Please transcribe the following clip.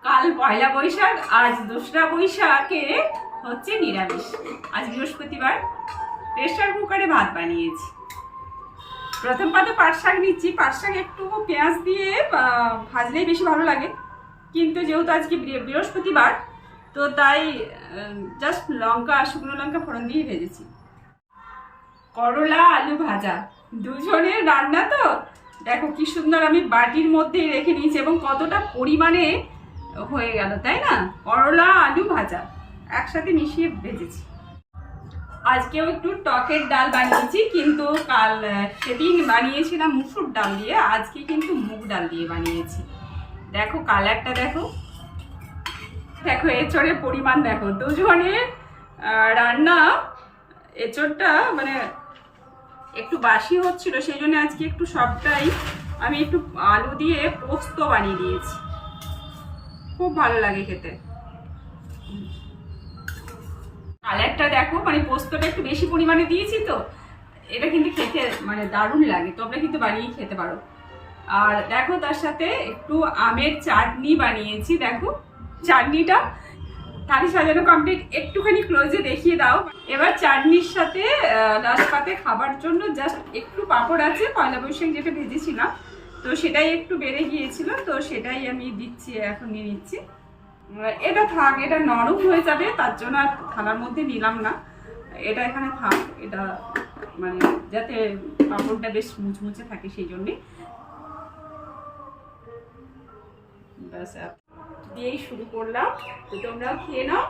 কাল পয়লা বৈশাখ, আজ 2রা বৈশাখে হচ্ছে নিরামিষ। আজ বৃহস্পতিবার। প্রেসার কুকারে ভাত বানিয়েছি। প্রথম পাতে পাট শাক নিচ্ছি। পাট শাক একটু পেঁয়াজ দিয়ে ভাজলেই বেশি ভালো লাগে, কিন্তু যেহেতু আজকে বৃহস্পতিবার তো তাই জাস্ট শুকনো লঙ্কা ফোড়ন দিয়ে ভেজেছি। করলা আলু ভাজা, দুজনের রান্না তো দেখো কি সুন্দর আমি বাটির মধ্যেই রেখে নিয়েছি এবং কতটা পরিমাণে হয়ে গেল, তাই না? করলা আলু ভাজা একসাথে মিশিয়ে ভেজেছি। আজকেও একটু টকের ডাল বানিয়েছি, কিন্তু কাল সেদিন বানিয়েছিলাম মুসুর ডাল দিয়ে, আজকে কিন্তু মুগ ডাল দিয়ে বানিয়েছি। দেখো কালারটা দেখো, দেখো এঁচড়ের পরিমাণ দেখো। দুজনের রান্না। এঁচড়টা মানে একটু বাসি হচ্ছিল, সেই জন্য আজকে একটু সবটাই আমি একটু আলু দিয়ে পোস্ত বানিয়ে দিয়েছি। খুব ভালো লাগে খেতে। কালারটা দেখো, মানে পোস্তটা একটু বেশি পরিমাণে দিয়েছি তো এটা কিন্তু খেতে মানে দারুণ লাগে। তোমরা কিন্তু বানিয়ে খেতে পারো। আর দেখো তার সাথে একটু আমের চাটনি বানিয়েছি। দেখো চাটনিটা থালি সাজানো কমপ্লিট। একটুখানি ক্লোজে দেখিয়ে দাও। এবার চাটনির সাথে লাস্ট পাতে খাবার জন্য জাস্ট একটু পাঁপড় আছে, পয়লা বৈশাখ যেটা ভেজেছিলাম, তো সেটাই একটু বেড়ে গিয়েছিল, তো সেটাই আমি দিচ্ছি, এখন নিয়ে নিচ্ছি। এটা থাক, এটা নরম হয়ে যাবে, তার জন্য আর থালার মধ্যে নিলাম না। এটা এখানে থাক, এটা মানে যাতে পাঁপড়টা বেশ মুচমুচে থাকে সেই জন্যে। ব্যাস দিয়েই শুরু করলাম, তো তোমরাও খেয়ে নাও।